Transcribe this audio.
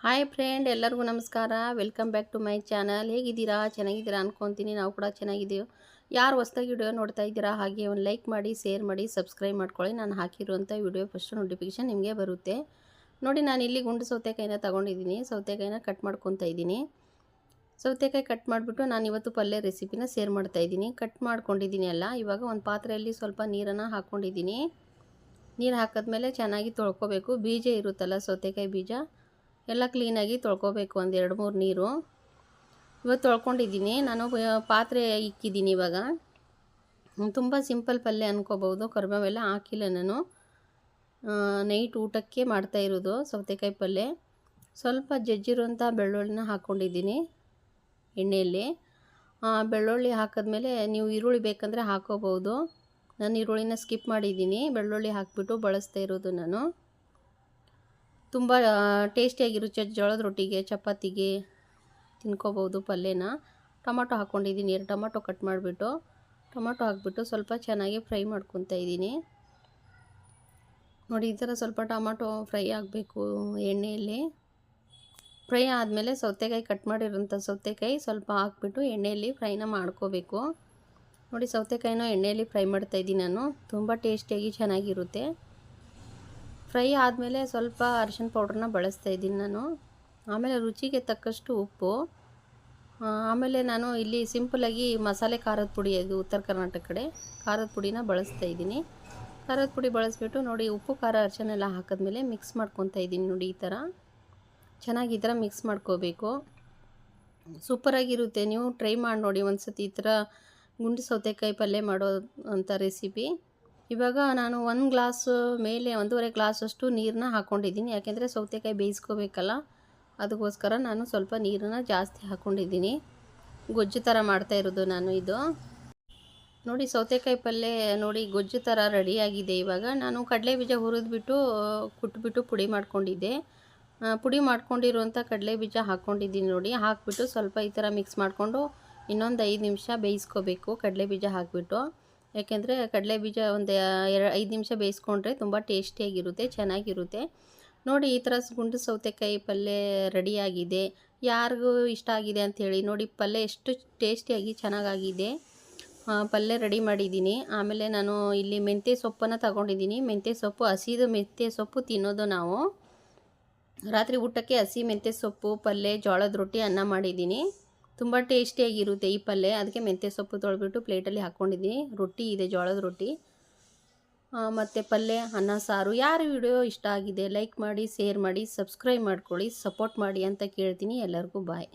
Hi friend, ಎಲ್ಲರಿಗೂ ನಮಸ್ಕಾರ. Welcome back to my channel. ಹೇಗಿದ್ದೀರಾ? ಚೆನ್ನಾಗಿದ್ದೀರಾ ಅನ್ಕೊತೀನಿ. ನಾವು ಕೂಡ ಚೆನ್ನಾಗಿದ್ದೀವಿ. ಯಾರು ಹೊಸದಾಗಿ ವಿಡಿಯೋ ನೋಡ್ತಾ ಇದ್ದೀರಾ ಹಾಗೆ ಒಂದು ಲೈಕ್ ಮಾಡಿ, ಶೇರ್ ಮಾಡಿ, ಸಬ್ಸ್ಕ್ರೈಬ್ ಮಾಡ್ಕೊಳ್ಳಿ. ನಾನು ಹಾಕಿರುವಂಥ ವಿಡಿಯೋ ಫಸ್ಟ್ ನೋಟಿಫಿಕೇಷನ್ ನಿಮಗೆ ಬರುತ್ತೆ. ನೋಡಿ, ನಾನು ಇಲ್ಲಿ ಗುಂಡು ಸೌತೆಕಾಯಿನ ತೊಗೊಂಡಿದ್ದೀನಿ. ಸೌತೆಕಾಯಿನ ಕಟ್ ಮಾಡ್ಕೊತಾ ಇದ್ದೀನಿ. ಸೌತೆಕಾಯಿ ಕಟ್ ಮಾಡಿಬಿಟ್ಟು ನಾನು ಇವತ್ತು ಪಲ್ಯ ರೆಸಿಪಿನ ಶೇರ್ ಮಾಡ್ತಾಯಿದ್ದೀನಿ. ಕಟ್ ಮಾಡ್ಕೊಂಡಿದ್ದೀನಿ ಅಲ್ಲ. ಇವಾಗ ಒಂದು ಪಾತ್ರೆಯಲ್ಲಿ ಸ್ವಲ್ಪ ನೀರನ್ನು ಹಾಕ್ಕೊಂಡಿದ್ದೀನಿ. ನೀರು ಹಾಕಿದ್ಮೇಲೆ ಚೆನ್ನಾಗಿ ತೊಳ್ಕೊಬೇಕು. ಬೀಜ ಇರುತ್ತಲ್ಲ, ಸೌತೆಕಾಯಿ ಬೀಜ ಎಲ್ಲ ಕ್ಲೀನಾಗಿ ತೊಳ್ಕೊಬೇಕು. ಒಂದು 2-3 ನೀರು ಇವತ್ತು ತೊಳ್ಕೊಂಡಿದ್ದೀನಿ. ನಾನು ಪಾತ್ರೆ ಇಕ್ಕಿದ್ದೀನಿ. ಇವಾಗ ತುಂಬ ಸಿಂಪಲ್ ಪಲ್ಯ ಅನ್ಕೋಬೋದು. ಕರಿಬೇವೆಲ್ಲ ಹಾಕಿಲ್ಲ ನಾನು. ನೈಟ್ ಊಟಕ್ಕೆ ಮಾಡ್ತಾಯಿರೋದು ಸೌತೆಕಾಯಿ ಪಲ್ಯ. ಸ್ವಲ್ಪ ಜಜ್ಜಿರುವಂಥ ಬೆಳ್ಳುಳ್ಳಿನ ಹಾಕ್ಕೊಂಡಿದ್ದೀನಿ ಎಣ್ಣೆಯಲ್ಲಿ. ಬೆಳ್ಳುಳ್ಳಿ ಹಾಕಿದ್ಮೇಲೆ ನೀವು ಈರುಳ್ಳಿ ಬೇಕಂದರೆ ಹಾಕೋಬೋದು. ನಾನು ಈರುಳ್ಳಿನ ಸ್ಕಿಪ್ ಮಾಡಿದ್ದೀನಿ. ಬೆಳ್ಳುಳ್ಳಿ ಹಾಕಿಬಿಟ್ಟು ಬಳಸ್ತಾ ಇರೋದು ನಾನು. ತುಂಬ ಟೇಸ್ಟಿಯಾಗಿರುತ್ತೆ. ಜೋಳದ ರೊಟ್ಟಿಗೆ, ಚಪಾತಿಗೆ ತಿನ್ಕೋಬೋದು ಪಲ್ಯನ. ಟೊಮೊಟೊ ಹಾಕ್ಕೊಂಡಿದ್ದೀನಿ. 2 ಟೊಮೊಟೊ ಕಟ್ ಮಾಡಿಬಿಟ್ಟು ಟೊಮೊಟೊ ಹಾಕ್ಬಿಟ್ಟು ಸ್ವಲ್ಪ ಚೆನ್ನಾಗಿ ಫ್ರೈ ಮಾಡ್ಕೊತಾ ಇದ್ದೀನಿ. ನೋಡಿ, ಈ ಥರ ಸ್ವಲ್ಪ ಟೊಮೊಟೊ ಫ್ರೈ ಆಗಬೇಕು ಎಣ್ಣೆಯಲ್ಲಿ. ಫ್ರೈ ಆದಮೇಲೆ ಸೌತೆಕಾಯಿ ಕಟ್ ಮಾಡಿರೋಂಥ ಸೌತೆಕಾಯಿ ಸ್ವಲ್ಪ ಹಾಕ್ಬಿಟ್ಟು ಎಣ್ಣೆಯಲ್ಲಿ ಫ್ರೈನ ಮಾಡ್ಕೋಬೇಕು. ನೋಡಿ, ಸೌತೆಕಾಯಿನ ಎಣ್ಣೆಯಲ್ಲಿ ಫ್ರೈ ಮಾಡ್ತಾಯಿದ್ದೀನಿ ನಾನು. ತುಂಬ ಟೇಸ್ಟಿಯಾಗಿ ಚೆನ್ನಾಗಿರುತ್ತೆ. ಫ್ರೈ ಆದಮೇಲೆ ಸ್ವಲ್ಪ ಅರಿಶಿನ ಪೌಡ್ರನ್ನ ಬಳಸ್ತಾ ಇದ್ದೀನಿ ನಾನು. ಆಮೇಲೆ ರುಚಿಗೆ ತಕ್ಕಷ್ಟು ಉಪ್ಪು. ಆಮೇಲೆ ನಾನು ಇಲ್ಲಿ ಸಿಂಪಲಾಗಿ ಮಸಾಲೆ ಖಾರದ ಪುಡಿ, ಅದು ಉತ್ತರ ಕರ್ನಾಟಕ ಕಡೆ ಖಾರದ ಪುಡಿನ ಬಳಸ್ತಾ ಇದ್ದೀನಿ. ಖಾರದ ಪುಡಿ ಬಳಸ್ಬಿಟ್ಟು ನೋಡಿ, ಉಪ್ಪು, ಖಾರ, ಅರಿಶಿನ ಎಲ್ಲ ಹಾಕಿದ್ಮೇಲೆ ಮಿಕ್ಸ್ ಮಾಡ್ಕೊತಾ ಇದ್ದೀನಿ. ನೋಡಿ, ಈ ಥರ ಚೆನ್ನಾಗಿ ಈ ಥರ ಮಿಕ್ಸ್ ಮಾಡ್ಕೋಬೇಕು. ಸೂಪರಾಗಿರುತ್ತೆ. ನೀವು ಟ್ರೈ ಮಾಡಿ ನೋಡಿ ಒಂದು ಸತಿ ಈ ಥರ ಗುಂಡು ಸೌತೆಕಾಯಿ ಪಲ್ಯ ಮಾಡೋ ಅಂಥ ರೆಸಿಪಿ. ಇವಾಗ ನಾನು 1 ಗ್ಲಾಸ್ ಮೇಲೆ 1.5 ಗ್ಲಾಸಷ್ಟು ನೀರನ್ನ ಹಾಕ್ಕೊಂಡಿದ್ದೀನಿ. ಯಾಕೆಂದರೆ ಸೌತೆಕಾಯಿ ಬೇಯಿಸ್ಕೋಬೇಕಲ್ಲ, ಅದಕ್ಕೋಸ್ಕರ ನಾನು ಸ್ವಲ್ಪ ನೀರನ್ನು ಜಾಸ್ತಿ ಹಾಕ್ಕೊಂಡಿದ್ದೀನಿ. ಗೊಜ್ಜು ಥರ ಮಾಡ್ತಾ ಇರೋದು ನಾನು ಇದು. ನೋಡಿ, ಸೌತೆಕಾಯಿ ಪಲ್ಯ ನೋಡಿ ಗೊಜ್ಜು ಥರ ರೆಡಿಯಾಗಿದೆ. ಇವಾಗ ನಾನು ಕಡಲೆ ಬೀಜ ಹುರಿದ್ಬಿಟ್ಟು ಕುಟ್ಬಿಟ್ಟು ಪುಡಿ ಮಾಡ್ಕೊಂಡಿದ್ದೆ. ಪುಡಿ ಮಾಡ್ಕೊಂಡಿರುವಂಥ ಕಡಲೆ ಬೀಜ ಹಾಕ್ಕೊಂಡಿದ್ದೀನಿ. ನೋಡಿ, ಹಾಕ್ಬಿಟ್ಟು ಸ್ವಲ್ಪ ಈ ಥರ ಮಿಕ್ಸ್ ಮಾಡಿಕೊಂಡು ಇನ್ನೊಂದು 5 ನಿಮಿಷ ಬೇಯಿಸ್ಕೋಬೇಕು ಕಡಲೆ ಬೀಜ ಹಾಕಿಬಿಟ್ಟು. ಯಾಕೆಂದರೆ ಕಡಲೆ ಬೀಜ ಒಂದು 5 ನಿಮಿಷ ಬೇಯಿಸ್ಕೊಂಡ್ರೆ ತುಂಬ ಟೇಸ್ಟಿಯಾಗಿರುತ್ತೆ, ಚೆನ್ನಾಗಿರುತ್ತೆ. ನೋಡಿ, ಈ ಥರ ಗುಂಡು ಸೌತೆಕಾಯಿ ಪಲ್ಯ ರೆಡಿಯಾಗಿದೆ. ಯಾರಿಗೂ ಇಷ್ಟ ಆಗಿದೆ ಅಂಥೇಳಿ. ನೋಡಿ, ಪಲ್ಯ ಎಷ್ಟು ಟೇಸ್ಟಿಯಾಗಿ ಚೆನ್ನಾಗಾಗಿದೆ. ಪಲ್ಯ ರೆಡಿ ಮಾಡಿದ್ದೀನಿ. ಆಮೇಲೆ ನಾನು ಇಲ್ಲಿ ಮೆಂತ್ಯ ಸೊಪ್ಪನ್ನು ತಗೊಂಡಿದ್ದೀನಿ. ಮೆಂತ್ಯ ಸೊಪ್ಪು, ಹಸಿದು ಮೆಂತ್ಯ ಸೊಪ್ಪು ತಿನ್ನೋದು ನಾವು. ರಾತ್ರಿ ಊಟಕ್ಕೆ ಹಸಿ ಮೆಂತ್ಯ ಸೊಪ್ಪು ಪಲ್ಯ, ಜೋಳದ ರೊಟ್ಟಿ, ಅನ್ನ ಮಾಡಿದ್ದೀನಿ. ತುಂಬ ಟೇಸ್ಟಿಯಾಗಿರುತ್ತೆ ಈ ಪಲ್ಯ. ಅದಕ್ಕೆ ಮೆಂತ್ಯ ಸೊಪ್ಪು ತೊಳೆದ್ಬಿಟ್ಟು ಪ್ಲೇಟಲ್ಲಿ ಹಾಕ್ಕೊಂಡಿದ್ದೀನಿ. ರೊಟ್ಟಿ ಇದೆ, ಜೋಳದ ರೊಟ್ಟಿ ಮತ್ತು ಪಲ್ಯ, ಅನ್ನ, ಸಾರು. ಯಾರು ವಿಡಿಯೋ ಇಷ್ಟ ಆಗಿದೆ ಲೈಕ್ ಮಾಡಿ, ಶೇರ್ ಮಾಡಿ, ಸಬ್ಸ್ಕ್ರೈಬ್ ಮಾಡ್ಕೊಳ್ಳಿ, ಸಪೋರ್ಟ್ ಮಾಡಿ ಅಂತ ಕೇಳ್ತೀನಿ. ಎಲ್ಲರಿಗೂ ಬಾಯ್.